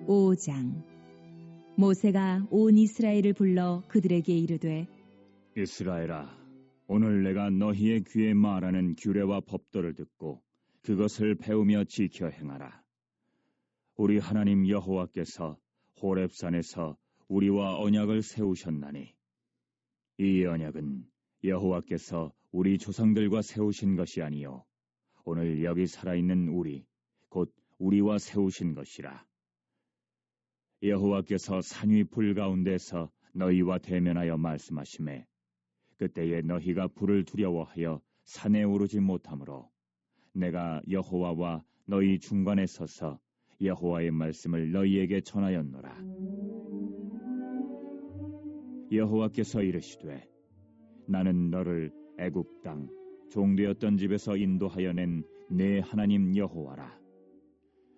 5장. 모세가 온 이스라엘을 불러 그들에게 이르되, 이스라엘아, 오늘 내가 너희의 귀에 말하는 규례와 법도를 듣고 그것을 배우며 지켜 행하라. 우리 하나님 여호와께서 호렙산에서 우리와 언약을 세우셨나니 이 언약은 여호와께서 우리 조상들과 세우신 것이 아니요 오늘 여기 살아있는 우리 곧 우리와 세우신 것이라. 여호와께서 산 위 불 가운데서 너희와 대면하여 말씀하시매 그때에 너희가 불을 두려워하여 산에 오르지 못하므로 내가 여호와와 너희 중간에 서서 여호와의 말씀을 너희에게 전하였노라. 여호와께서 이르시되 나는 너를 애굽 땅 종되었던 집에서 인도하여 낸 내 하나님 여호와라.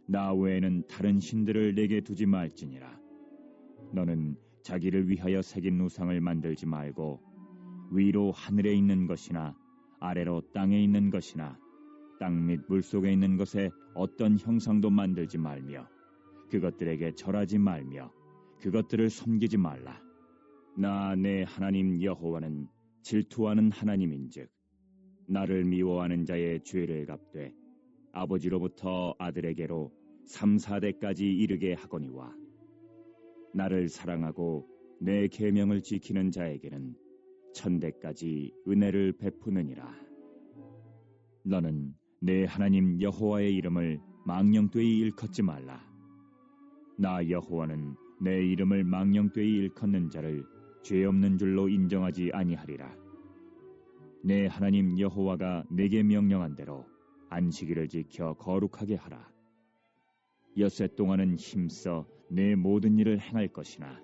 나 외에는 다른 신들을 내게 두지 말지니라. 너는 자기를 위하여 새긴 우상을 만들지 말고 위로 하늘에 있는 것이나 아래로 땅에 있는 것이나 땅 및 물속에 있는 것에 어떤 형상도 만들지 말며 그것들에게 절하지 말며 그것들을 섬기지 말라. 나 내 하나님 여호와는 질투하는 하나님인즉 나를 미워하는 자의 죄를 갚되 아버지로부터 아들에게로 3, 4대까지 이르게 하거니와 나를 사랑하고 내 계명을 지키는 자에게는 1000대까지 은혜를 베푸느니라. 너는 내 하나님 여호와의 이름을 망령되이 일컫지 말라. 나 여호와는 내 이름을 망령되이 일컫는 자를 죄 없는 줄로 인정하지 아니하리라. 내 하나님 여호와가 내게 명령한 대로 안식일을 지켜 거룩하게 하라. 엿새 동안은 힘써 내 모든 일을 행할 것이나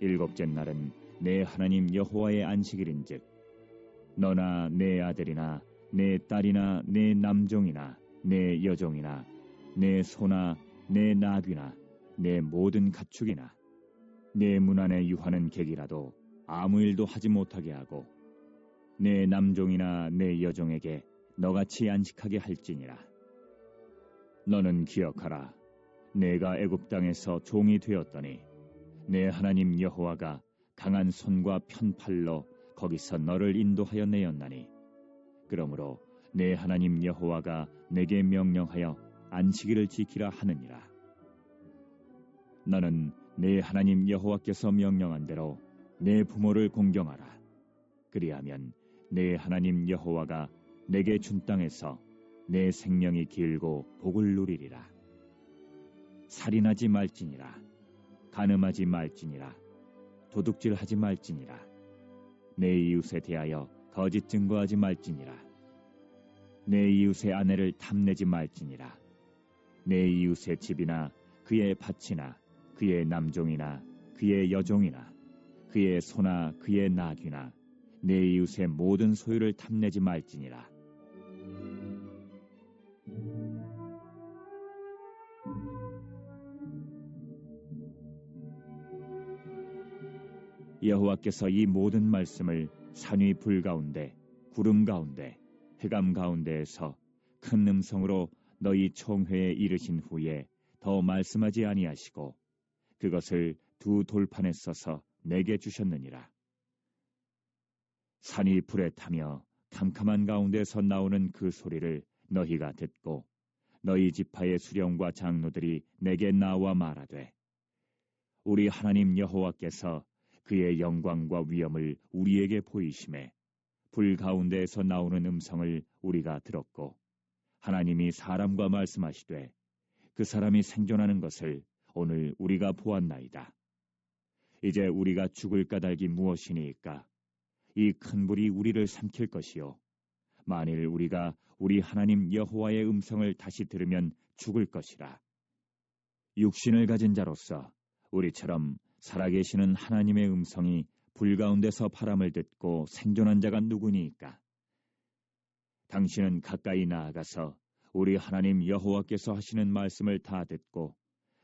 일곱째 날은 내 하나님 여호와의 안식일인즉 너나 내 아들이나 내 딸이나 내 남종이나 내 여종이나 내 소나 내 나귀나 내 모든 가축이나 내 문 안에 유하는 객이라도 아무 일도 하지 못하게 하고 내 남종이나 내 여종에게 너같이 안식하게 할지니라. 너는 기억하라. 내가 애굽 땅에서 종이 되었더니 내 하나님 여호와가 강한 손과 편팔로 거기서 너를 인도하여 내었나니 그러므로 내 하나님 여호와가 내게 명령하여 안식일을 지키라 하느니라. 너는 내 하나님 여호와께서 명령한 대로 내 부모를 공경하라. 그리하면 내 하나님 여호와가 내게 준 땅에서 내 생명이 길고 복을 누리리라. 살인하지 말지니라. 간음하지 말지니라. 도둑질하지 말지니라. 내 이웃에 대하여 거짓 증거하지 말지니라. 내 이웃의 아내를 탐내지 말지니라. 내 이웃의 집이나 그의 밭이나 그의 남종이나 그의 여종이나 그의 소나 그의 나귀나 내 이웃의 모든 소유를 탐내지 말지니라. 여호와께서 이 모든 말씀을 산 위 불 가운데 구름 가운데 해감 가운데에서 큰 음성으로 너희 총회에 이르신 후에 더 말씀하지 아니하시고 그것을 두 돌판에 써서 내게 주셨느니라. 산이 불에 타며 캄캄한 가운데서 나오는 그 소리를 너희가 듣고 너희 지파의 수령과 장로들이 내게 나와 말하되 우리 하나님 여호와께서 그의 영광과 위엄을 우리에게 보이심에 불 가운데에서 나오는 음성을 우리가 들었고 하나님이 사람과 말씀하시되 그 사람이 생존하는 것을 오늘 우리가 보았나이다. 이제 우리가 죽을 까닭이 무엇이니까? 이 큰 불이 우리를 삼킬 것이요 만일 우리가 우리 하나님 여호와의 음성을 다시 들으면 죽을 것이라. 육신을 가진 자로서 우리처럼 살아계시는 하나님의 음성이 불 가운데서 바람을 듣고 생존한 자가 누구니까? 당신은 가까이 나아가서 우리 하나님 여호와께서 하시는 말씀을 다 듣고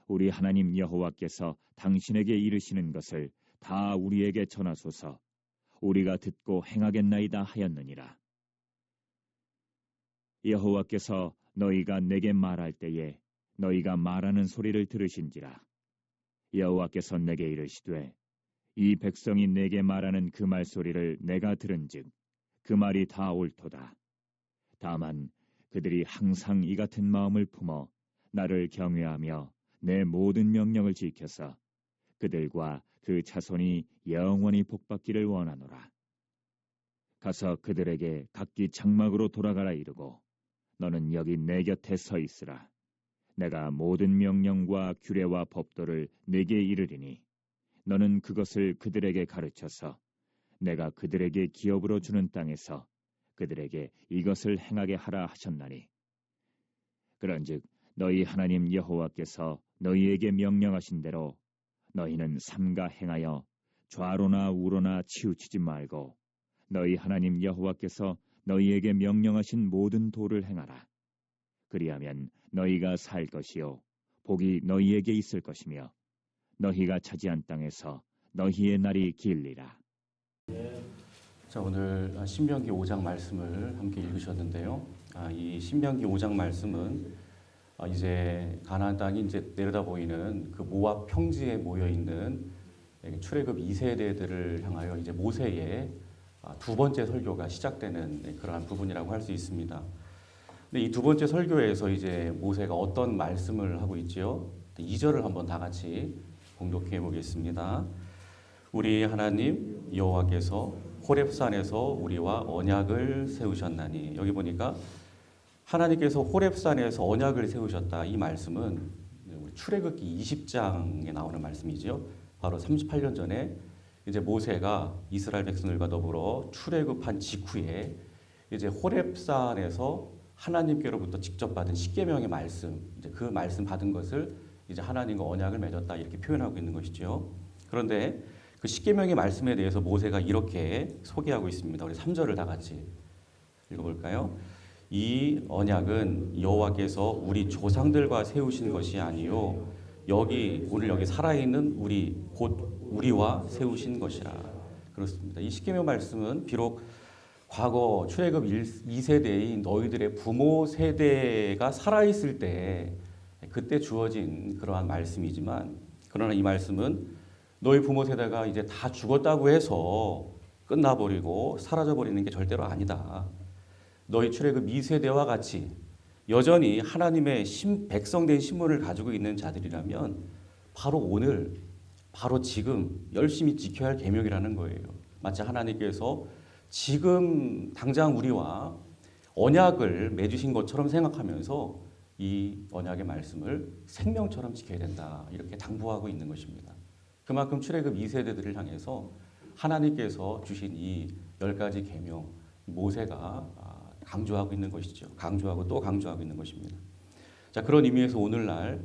우리 하나님 여호와께서 당신에게 이르시는 것을 다 우리에게 전하소서. 우리가 듣고 행하겠나이다 하였느니라. 여호와께서 너희가 내게 말할 때에 너희가 말하는 소리를 들으신지라. 여호와께서 내게 이르시되 이 백성이 내게 말하는 그 말소리를 내가 들은즉 그 말이 다 옳도다. 다만 그들이 항상 이 같은 마음을 품어 나를 경외하며 내 모든 명령을 지켜서 그들과 그 자손이 영원히 복받기를 원하노라. 가서 그들에게 각기 장막으로 돌아가라 이르고 너는 여기 내 곁에 서 있으라. 내가 모든 명령과 규례와 법도를 내게 이르리니 너는 그것을 그들에게 가르쳐서 내가 그들에게 기업으로 주는 땅에서 그들에게 이것을 행하게 하라 하셨나니 그런즉 너희 하나님 여호와께서 너희에게 명령하신 대로 너희는 삼가 행하여 좌로나 우로나 치우치지 말고 너희 하나님 여호와께서 너희에게 명령하신 모든 도를 행하라. 그리하면 너희가 살 것이요 복이 너희에게 있을 것이며 너희가 차지한 땅에서 너희의 날이 길리라. 자, 오늘 신명기 5장 말씀을 함께 읽으셨는데요. 이 신명기 5장 말씀은 이제 가나안 땅이 이제 내려다 보이는 그 모압 평지에 모여 있는 출애굽 2세대들을 향하여 이제 모세의 두 번째 설교가 시작되는 그러한 부분이라고 할 수 있습니다. 근데 이 두 번째 설교에서 이제 모세가 어떤 말씀을 하고 있지요? 2절을 한번 다 같이 공독해 보겠습니다. 우리 하나님 여호와께서 호렙산에서 우리와 언약을 세우셨나니, 여기 보니까 하나님께서 호렙산에서 언약을 세우셨다. 이 말씀은 우리 출애굽기 20장에 나오는 말씀이지요. 바로 38년 전에 이제 모세가 이스라엘 백성들과 더불어 출애굽한 직후에 이제 호렙산에서 하나님께로부터 직접 받은 십계명의 말씀, 이제 그 말씀 받은 것을 이제 하나님과 언약을 맺었다 이렇게 표현하고 있는 것이죠. 그런데 그 십계명의 말씀에 대해서 모세가 이렇게 소개하고 있습니다. 우리 3절을 다 같이 읽어볼까요? 이 언약은 여호와께서 우리 조상들과 세우신 것이 아니요 오늘 여기 살아있는 곧 우리와 세우신 것이라. 그렇습니다. 이 십계명 말씀은 비록 과거 출애굽 2세대인 너희들의 부모 세대가 살아있을 때 그때 주어진 그러한 말씀이지만, 그러나 이 말씀은 너희 부모 세대가 이제 다 죽었다고 해서 끝나버리고 사라져버리는 게 절대로 아니다. 너희 출애굽 2세대와 같이 여전히 하나님의 백성된 신분을 가지고 있는 자들이라면 바로 오늘, 바로 지금 열심히 지켜야 할 계명이라는 거예요. 마치 하나님께서 지금 당장 우리와 언약을 맺으신 것처럼 생각하면서 이 언약의 말씀을 생명처럼 지켜야 된다 이렇게 당부하고 있는 것입니다. 그만큼 출애굽 2세대들을 향해서 하나님께서 주신 이 10가지 계명, 모세가 강조하고 있는 것이죠. 강조하고 또 강조하고 있는 것입니다. 자, 그런 의미에서 오늘날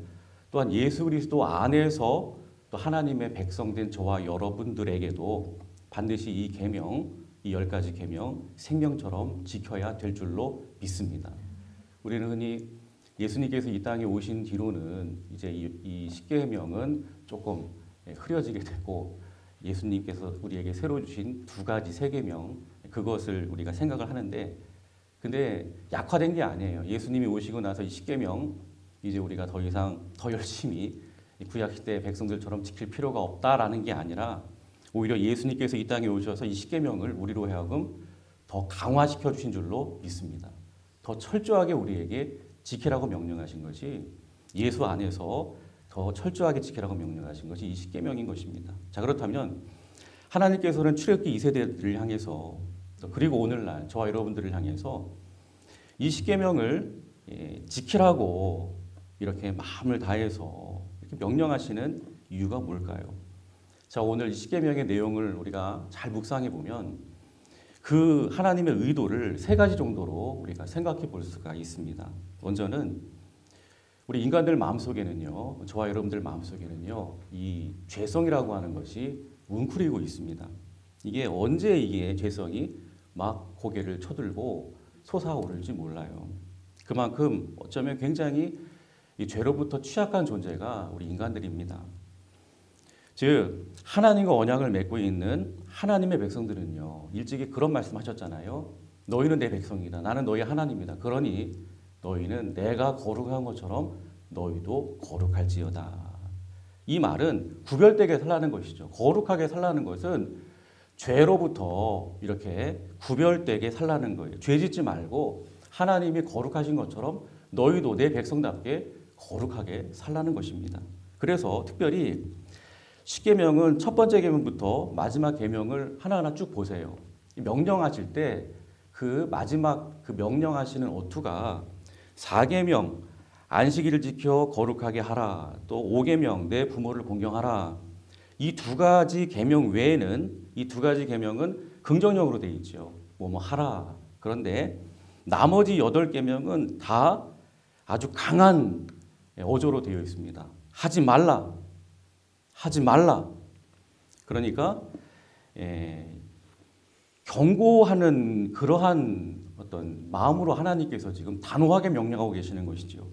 또한 예수 그리스도 안에서 또 하나님의 백성된 저와 여러분들에게도 반드시 이 계명, 이 10가지 계명 생명처럼 지켜야 될 줄로 믿습니다. 우리는 흔히 예수님께서 이 땅에 오신 뒤로는 이제 이 십계명은 조금 흐려지게 되고 예수님께서 우리에게 새로 주신 2가지 세계명, 그것을 우리가 생각을 하는데, 근데 약화된 게 아니에요. 예수님이 오시고 나서 이 십계명 이제 우리가 더 이상 더 열심히 구약시대 백성들처럼 지킬 필요가 없다라는 게 아니라 오히려 예수님께서 이 땅에 오셔서 이 십계명을 우리로 하여금 더 강화시켜 주신 줄로 믿습니다. 더 철저하게 우리에게 지키라고 명령하신 것이, 예수 안에서 더 철저하게 지키라고 명령하신 것이 이 십계명인 것입니다. 자, 그렇다면 하나님께서는 출애굽기 2세대들을 향해서, 그리고 오늘날 저와 여러분들을 향해서 이 십계명을 지키라고 이렇게 마음을 다해서 이렇게 명령하시는 이유가 뭘까요? 자, 오늘 이 십계명의 내용을 우리가 잘 묵상해 보면 그 하나님의 의도를 3가지 정도로 우리가 생각해 볼 수가 있습니다. 먼저는 우리 인간들 마음속에는요, 저와 여러분들 마음속에는요, 이 죄성이라고 하는 것이 웅크리고 있습니다. 이게 언제 이게 죄성이 막 고개를 쳐들고 솟아오를지 몰라요. 그만큼 어쩌면 굉장히 이 죄로부터 취약한 존재가 우리 인간들입니다. 즉 하나님과 언약을 맺고 있는 하나님의 백성들은요, 일찍이 그런 말씀하셨잖아요. 너희는 내 백성이다. 나는 너희 하나님이다. 그러니 너희는 내가 거룩한 것처럼 너희도 거룩할지어다. 이 말은 구별되게 살라는 것이죠. 거룩하게 살라는 것은 죄로부터 이렇게 구별되게 살라는 거예요. 죄 짓지 말고 하나님이 거룩하신 것처럼 너희도 내 백성답게 거룩하게 살라는 것입니다. 그래서 특별히 십계명은 첫 번째 계명부터 마지막 계명을 하나하나 쭉 보세요. 명령하실 때 그 마지막 그 명령하시는 어투가 4계명 안식일을 지켜 거룩하게 하라, 또 5계명 내 부모를 공경하라. 이 두 가지 계명 외에는 이 두 가지 계명은 긍정형으로 되어 있죠. 뭐뭐 하라. 그런데 나머지 8계명은 다 아주 강한 어조로 되어 있습니다. 하지 말라. 하지 말라. 그러니까 경고하는 그러한 어떤 마음으로 하나님께서 지금 단호하게 명령하고 계시는 것이죠.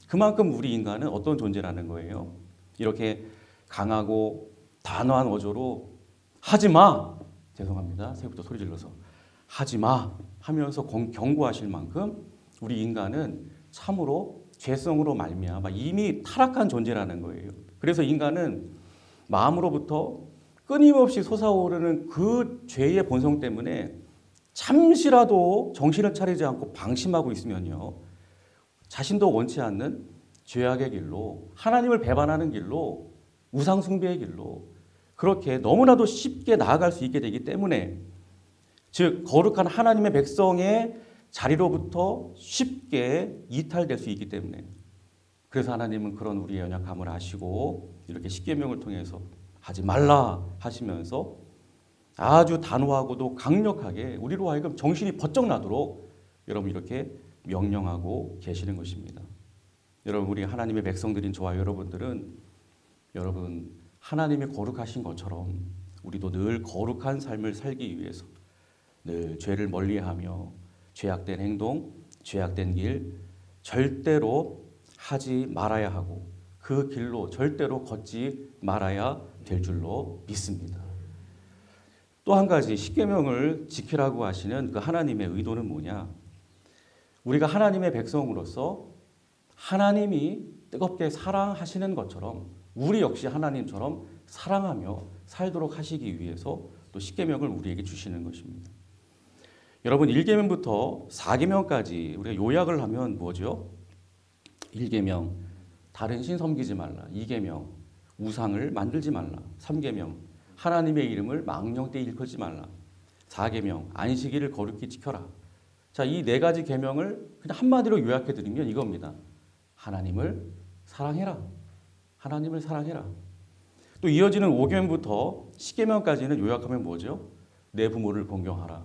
그만큼 우리 인간은 어떤 존재라는 거예요. 이렇게 강하고 단호한 어조로 하지 마. 죄송합니다. 새부터 소리 질러서 하지 마 하면서 경고하실 만큼 우리 인간은 참으로 죄성으로 말미암아 이미 타락한 존재라는 거예요. 그래서 인간은 마음으로부터 끊임없이 솟아오르는 그 죄의 본성 때문에 잠시라도 정신을 차리지 않고 방심하고 있으면요, 자신도 원치 않는 죄악의 길로, 하나님을 배반하는 길로, 우상 숭배의 길로 그렇게 너무나도 쉽게 나아갈 수 있게 되기 때문에, 즉 거룩한 하나님의 백성의 자리로부터 쉽게 이탈될 수 있기 때문에, 그래서 하나님은 그런 우리의 연약함을 아시고 이렇게 십계명을 통해서 하지 말라 하시면서 아주 단호하고도 강력하게 우리로 하여금 정신이 번쩍 나도록 여러분 이렇게 명령하고 계시는 것입니다. 여러분, 우리 하나님의 백성들인 저와 여러분들은 여러분 하나님이 거룩하신 것처럼 우리도 늘 거룩한 삶을 살기 위해서 늘 죄를 멀리하며 죄악된 행동, 죄악된 길 절대로 하지 말아야 하고 그 길로 절대로 걷지 말아야 될 줄로 믿습니다. 또 한 가지 십계명을 지키라고 하시는 그 하나님의 의도는 뭐냐? 우리가 하나님의 백성으로서 하나님이 뜨겁게 사랑하시는 것처럼 우리 역시 하나님처럼 사랑하며 살도록 하시기 위해서 또 십계명을 우리에게 주시는 것입니다. 여러분, 1계명부터 4계명까지 우리가 요약을 하면 뭐죠? 1계명 다른 신 섬기지 말라. 2계명 우상을 만들지 말라. 3계명 하나님의 이름을 망령되이 일컫지 말라. 4계명 안식일을 거룩히 지켜라. 자, 이 4가지 계명을 그냥 한마디로 요약해 드리면 이겁니다. 하나님을 사랑해라. 하나님을 사랑해라. 또 이어지는 5계명부터 10계명까지는 요약하면 뭐죠? 내 부모를 공경하라.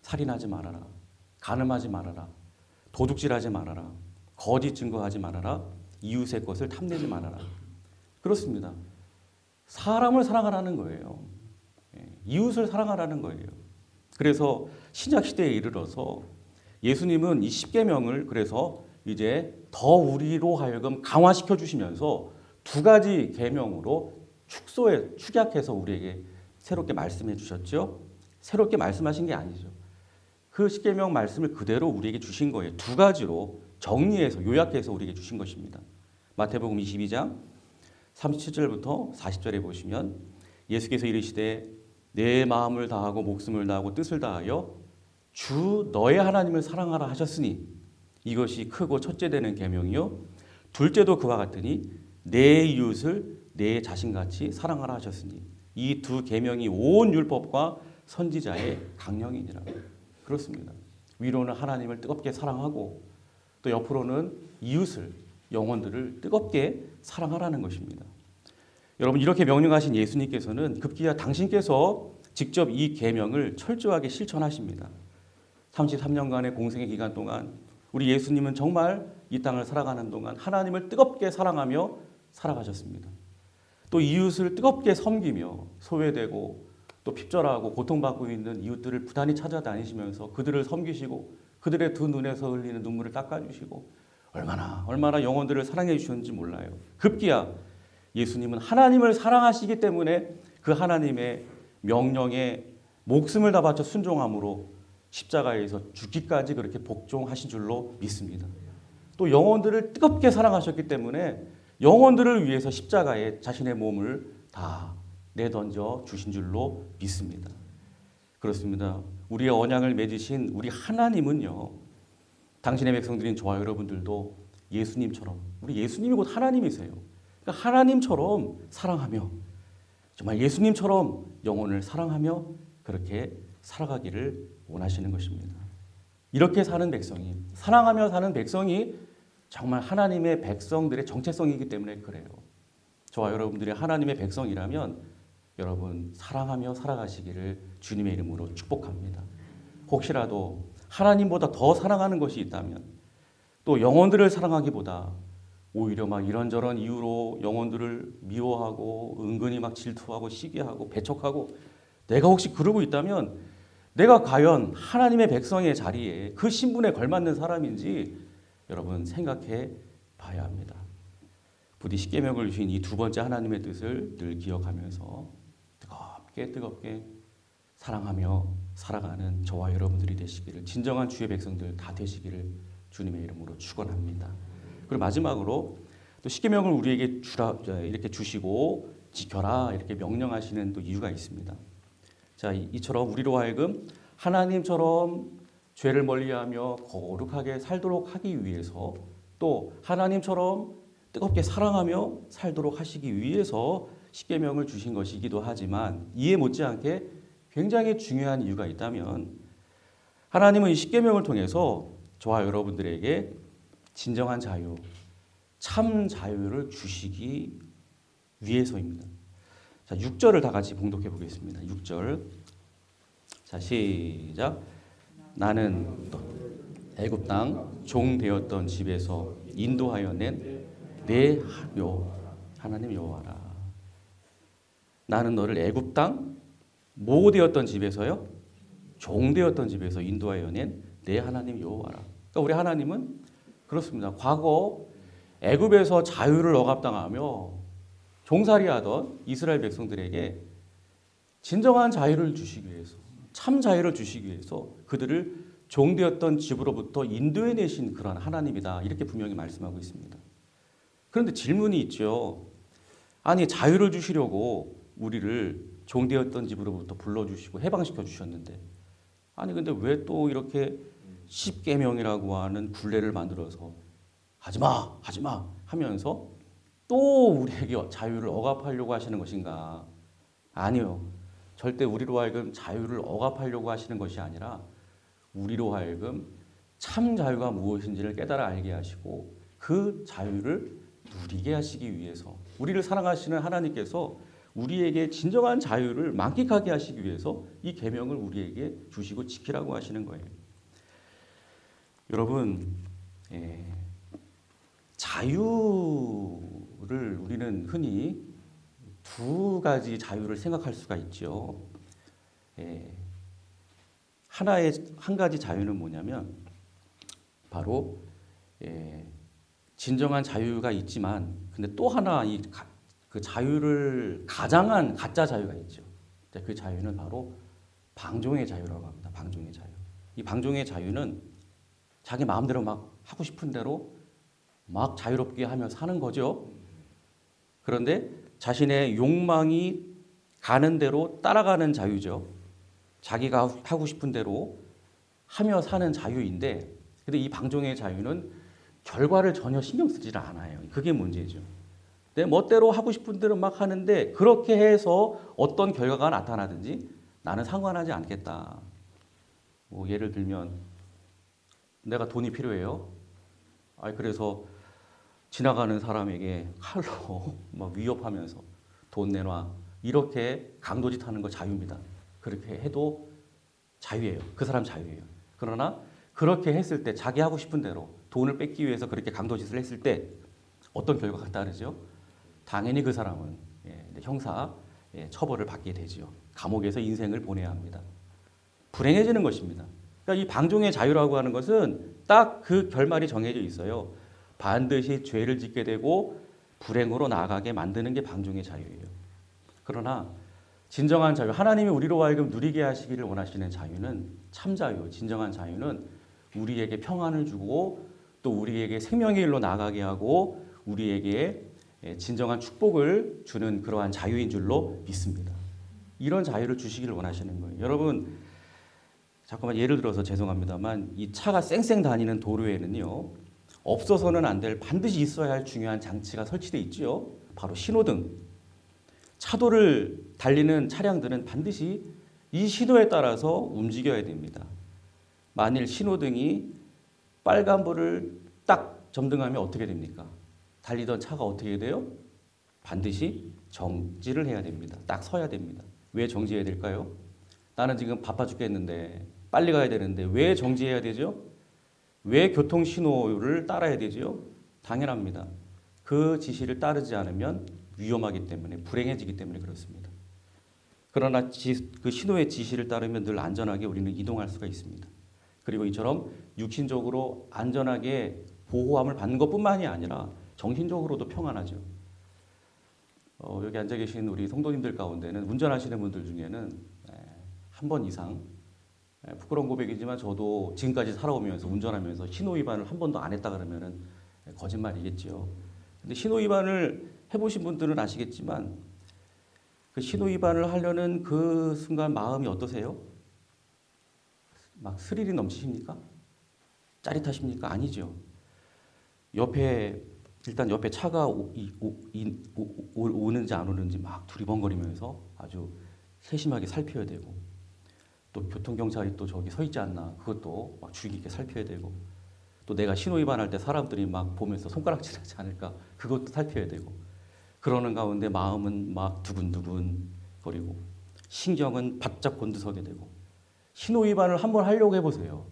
살인하지 말아라. 간음하지 말아라. 도둑질하지 말아라. 거짓 증거하지 말아라. 이웃의 것을 탐내지 말아라. 그렇습니다. 사람을 사랑하라는 거예요. 이웃을 사랑하라는 거예요. 그래서 신약 시대에 이르러서 예수님은 이 십계명을 그래서 이제 더 우리로 하여금 강화시켜 주시면서 2가지 계명으로 축약해서 우리에게 새롭게 말씀해 주셨죠. 새롭게 말씀하신 게 아니죠. 그 십계명 말씀을 그대로 우리에게 주신 거예요. 2가지로 정리해서 요약해서 우리에게 주신 것입니다. 마태복음 22장 37절부터 40절에 보시면 예수께서 이르시되 내 마음을 다하고 목숨을 다하고 뜻을 다하여 주 너의 하나님을 사랑하라 하셨으니 이것이 크고 첫째 되는 계명이요 둘째도 그와 같으니 내 이웃을 내 자신같이 사랑하라 하셨으니 이 2 계명이 온 율법과 선지자의 강령이니라. 그렇습니다. 위로는 하나님을 뜨겁게 사랑하고 또 옆으로는 이웃을, 영혼들을 뜨겁게 사랑하라는 것입니다. 여러분, 이렇게 명령하신 예수님께서는 급기야 당신께서 직접 이 계명을 철저하게 실천하십니다. 33년간의 공생의 기간 동안 우리 예수님은 정말 이 땅을 살아가는 동안 하나님을 뜨겁게 사랑하며 살아가셨습니다. 또 이웃을 뜨겁게 섬기며 소외되고 또 핍절하고 고통받고 있는 이웃들을 부단히 찾아다니시면서 그들을 섬기시고 그들의 2 눈에서 흘리는 눈물을 닦아주시고 얼마나 영혼들을 사랑해 주셨는지 몰라요. 급기야 예수님은 하나님을 사랑하시기 때문에 그 하나님의 명령에 목숨을 다 바쳐 순종함으로 십자가에서 죽기까지 그렇게 복종하신 줄로 믿습니다. 또 영혼들을 뜨겁게 사랑하셨기 때문에 영혼들을 위해서 십자가에 자신의 몸을 다 내던져 주신 줄로 믿습니다. 그렇습니다. 우리의 언약을 맺으신 우리 하나님은요, 당신의 백성들인 저와 여러분들도 예수님처럼, 우리 예수님이 곧 하나님이세요. 그러니까 하나님처럼 사랑하며, 정말 예수님처럼 영혼을 사랑하며 그렇게 살아가기를 원하시는 것입니다. 이렇게 사는 백성이, 사랑하며 사는 백성이 정말 하나님의 백성들의 정체성이기 때문에 그래요. 저와 여러분들이 하나님의 백성이라면 여러분 사랑하며 살아가시기를 주님의 이름으로 축복합니다. 혹시라도 하나님보다 더 사랑하는 것이 있다면, 또 영혼들을 사랑하기보다 오히려 막 이런저런 이유로 영혼들을 미워하고 은근히 막 질투하고 시기하고 배척하고, 내가 혹시 그러고 있다면 내가 과연 하나님의 백성의 자리에 그 신분에 걸맞는 사람인지 여러분 생각해 봐야 합니다. 부디 십계명을 주신 이 두 번째 하나님의 뜻을 늘 기억하면서 뜨겁게 사랑하며 살아가는 저와 여러분들이 되시기를, 진정한 주의 백성들 다 되시기를 주님의 이름으로 축원합니다. 그리고 마지막으로 또 십계명을 우리에게 이렇게 주시고 지켜라 이렇게 명령하시는 또 이유가 있습니다. 자, 이처럼 우리로 하여금 하나님처럼 죄를 멀리하며 거룩하게 살도록 하기 위해서, 또 하나님처럼 뜨겁게 사랑하며 살도록 하시기 위해서 십계명을 주신 것이기도 하지만, 이에 못지않게 굉장히 중요한 이유가 있다면, 하나님은 이 십계명을 통해서 저와 여러분들에게 진정한 자유, 참 자유를 주시기 위해서입니다. 자, 6절을 다 같이 봉독해 보겠습니다. 6절. 자, 시작. 나는 애굽 땅 종 되었던 집에서 인도하여 낸 내 하나님 여호와라. 나는 너를 애굽 땅 뭐 되었던 집에서요? 종 되었던 집에서 인도하여 낸 내 하나님 여호와라. 그러니까 우리 하나님은 그렇습니다. 과거 애굽에서 자유를 억압당하며 종살이하던 이스라엘 백성들에게 진정한 자유를 주시기 위해서, 참 자유를 주시기 위해서 그들을 종되었던 집으로부터 인도해 내신 그런 하나님이다, 이렇게 분명히 말씀하고 있습니다. 그런데 질문이 있죠. 아니, 자유를 주시려고 우리를 종되었던 집으로부터 불러주시고 해방시켜 주셨는데, 아니 근데 왜 또 이렇게 십계명이라고 하는 굴레를 만들어서 하지마 하면서 또 우리에게 자유를 억압하려고 하시는 것인가? 아니요. 절대 우리로 하여금 자유를 억압하려고 하시는 것이 아니라 우리로 하여금 참 자유가 무엇인지를 깨달아 알게 하시고 그 자유를 누리게 하시기 위해서, 우리를 사랑하시는 하나님께서 우리에게 진정한 자유를 만끽하게 하시기 위해서 이 계명을 우리에게 주시고 지키라고 하시는 거예요. 여러분, 자유를 우리는 흔히 두 가지 자유를 생각할 수가 있죠. 한 가지 자유는 뭐냐면 바로 진정한 자유가 있지만, 근데 또 하나 그 자유를 가장한 가짜 자유가 있죠. 그 자유는 바로 방종의 자유라고 합니다. 방종의 자유. 이 방종의 자유는 자기 마음대로 막 하고 싶은 대로 막 자유롭게 하며 사는 거죠. 그런데 자신의 욕망이 가는 대로 따라가는 자유죠. 자기가 하고 싶은 대로 하며 사는 자유인데, 근데 이 방종의 자유는 결과를 전혀 신경 쓰지를 않아요. 그게 문제죠. 내 멋대로 하고 싶은 대로 막 하는데 그렇게 해서 어떤 결과가 나타나든지 나는 상관하지 않겠다. 뭐 예를 들면 내가 돈이 필요해요. 그래서 지나가는 사람에게 칼로 막 위협하면서 돈 내놔, 이렇게 강도짓하는 거 자유입니다. 그렇게 해도 자유예요. 그 사람 자유예요. 그러나 그렇게 했을 때 자기 하고 싶은 대로 돈을 뺏기 위해서 그렇게 강도짓을 했을 때 어떤 결과가 따르죠? 당연히 그 사람은 형사 처벌을 받게 되죠. 감옥에서 인생을 보내야 합니다. 불행해지는 것입니다. 그러니까 이 방종의 자유라고 하는 것은 딱 그 결말이 정해져 있어요. 반드시 죄를 짓게 되고 불행으로 나아가게 만드는 게 방종의 자유예요. 그러나 진정한 자유, 하나님이 우리로 하여금 누리게 하시기를 원하시는 자유는 참 자유, 진정한 자유는 우리에게 평안을 주고 또 우리에게 생명의 길로 나가게 하고 우리에게 진정한 축복을 주는 그러한 자유인 줄로 믿습니다. 이런 자유를 주시기를 원하시는 거예요. 여러분, 잠깐만 예를 들어서 죄송합니다만 이 차가 쌩쌩 다니는 도로에는요, 없어서는 안 될 반드시 있어야 할 중요한 장치가 설치되어 있죠. 바로 신호등. 차도를 달리는 차량들은 반드시 이 신호에 따라서 움직여야 됩니다. 만일 신호등이 빨간불을 딱 점등하면 어떻게 됩니까? 달리던 차가 어떻게 돼요? 반드시 정지를 해야 됩니다. 딱 서야 됩니다. 왜 정지해야 될까요? 나는 지금 바빠 죽겠는데 빨리 가야 되는데 왜 정지해야 되죠? 왜 교통신호를 따라야 되죠? 당연합니다. 그 지시를 따르지 않으면 위험하기 때문에, 불행해지기 때문에 그렇습니다. 그러나 그 신호의 지시를 따르면 늘 안전하게 우리는 이동할 수가 있습니다. 그리고 이처럼 육신적으로 안전하게 보호함을 받는 것뿐만이 아니라 정신적으로도 평안하죠. 여기 앉아 계신 우리 성도님들 가운데는 운전하시는 분들 중에는 한 번 이상, 부끄러운 고백이지만 저도 지금까지 살아오면서 운전하면서 신호 위반을 한 번도 안 했다 그러면은 거짓말이겠죠. 근데 신호 위반을 해보신 분들은 아시겠지만 그 신호 위반을 하려는 그 순간 마음이 어떠세요? 막 스릴이 넘치십니까? 짜릿하십니까? 아니죠. 일단 옆에 차가 오는지 안 오는지 막 두리번거리면서 아주 세심하게 살펴야 되고, 또 교통경찰이 또 저기 서 있지 않나 그것도 막 주의 깊게 살펴야 되고, 또 내가 신호 위반할 때 사람들이 막 보면서 손가락질하지 않을까 그것도 살펴야 되고, 그러는 가운데 마음은 막 두근두근 거리고 신경은 바짝 곤두서게 되고, 신호 위반을 한번 하려고 해보세요.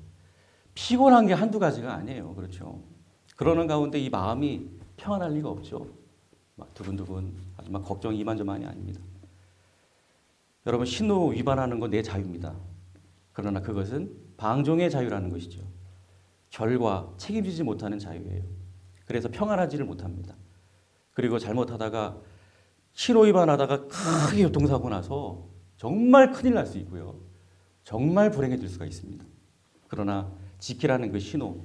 피곤한 게 한두 가지가 아니에요. 그렇죠? 그러는 가운데 이 마음이 평안할 리가 없죠. 막 두근두근 아주 막 걱정이 이만저만이 아닙니다. 여러분, 신호 위반하는 건 내 자유입니다. 그러나 그것은 방종의 자유라는 것이죠. 결과 책임지지 못하는 자유예요. 그래서 평안하지를 못합니다. 그리고 잘못하다가 신호 위반하다가 크게 교통사고 나서 정말 큰일 날 수 있고요. 정말 불행해질 수가 있습니다. 그러나 지키라는 그 신호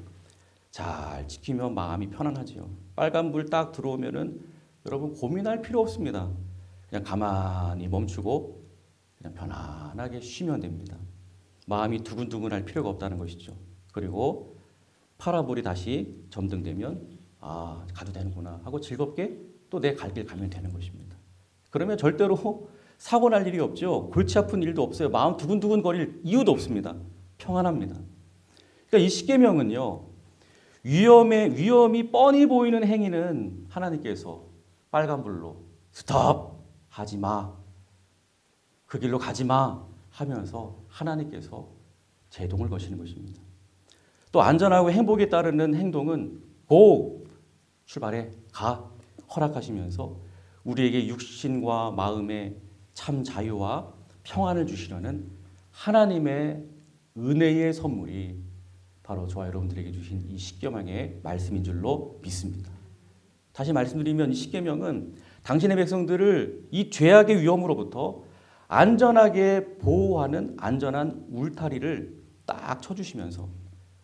잘 지키면 마음이 편안하지요. 빨간불 딱 들어오면은 여러분 고민할 필요 없습니다. 그냥 가만히 멈추고 그냥 편안하게 쉬면 됩니다. 마음이 두근두근할 필요가 없다는 것이죠. 그리고 파라불이 다시 점등되면 가도 되는구나 하고 즐겁게 또 내 갈 길 가면 되는 것입니다. 그러면 절대로 사고 날 일이 없죠. 골치 아픈 일도 없어요. 마음 두근두근 거릴 이유도 없습니다. 평안합니다. 그러니까 이 십계명은요, 위험이 뻔히 보이는 행위는 하나님께서 빨간불로 스톱! 하지 마. 그 길로 가지 마. 하면서 하나님께서 제동을 거시는 것입니다. 또 안전하고 행복에 따르는 행동은 고! 출발해! 가! 허락하시면서 우리에게 육신과 마음의 참 자유와 평안을 주시려는 하나님의 은혜의 선물이 바로 저와 여러분들에게 주신 이 십계명의 말씀인 줄로 믿습니다. 다시 말씀드리면 이 십계명은 당신의 백성들을 이 죄악의 위험으로부터 안전하게 보호하는 안전한 울타리를 딱 쳐주시면서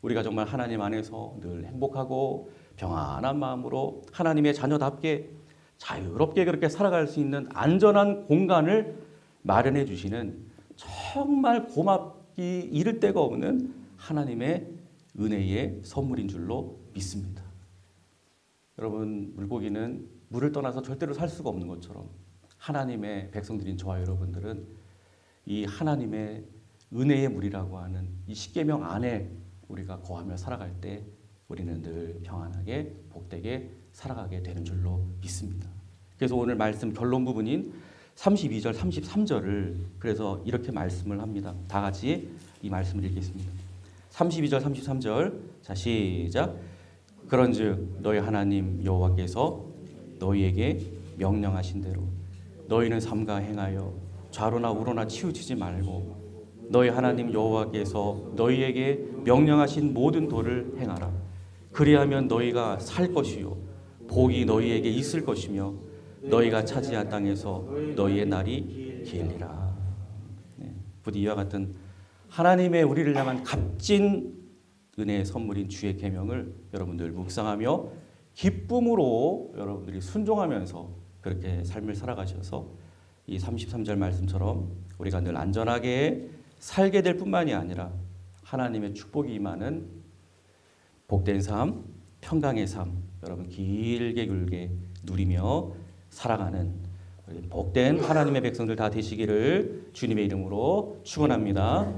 우리가 정말 하나님 안에서 늘 행복하고 평안한 마음으로 하나님의 자녀답게 자유롭게 그렇게 살아갈 수 있는 안전한 공간을 마련해 주시는 정말 고맙기 이를 데가 없는 하나님의 은혜의 선물인 줄로 믿습니다. 여러분, 물고기는 물을 떠나서 절대로 살 수가 없는 것처럼 하나님의 백성들인 저와 여러분들은 이 하나님의 은혜의 물이라고 하는 이 십계명 안에 우리가 거하며 살아갈 때 우리는 늘 평안하게 복되게 살아가게 되는 줄로 믿습니다. 그래서 오늘 말씀 결론 부분인 32절, 33절을 그래서 이렇게 말씀을 합니다. 다 같이 이 말씀을 읽겠습니다. 32절, 33절. 자, 시작. 그런즉 너희 하나님 여호와께서 너희에게 명령하신 대로 너희는 삼가 행하여 좌로나 우로나 치우치지 말고 너희 하나님 여호와께서 너희에게 명령하신 모든 도를 행하라. 그리하면 너희가 살 것이요 복이 너희에게 있을 것이며 너희가 차지한 땅에서 너희의 날이 길리라. 부디 이와 같은 하나님의 우리를 향한 값진 은혜의 선물인 주의 계명을 여러분들 묵상하며 기쁨으로 여러분들이 순종하면서 그렇게 삶을 살아가셔서 이 33절 말씀처럼 우리가 늘 안전하게 살게 될 뿐만이 아니라 하나님의 축복이 임하는 복된 삶, 평강의 삶 여러분 길게 누리며 살아가는 복된 하나님의 백성들 다 되시기를 주님의 이름으로 축원합니다.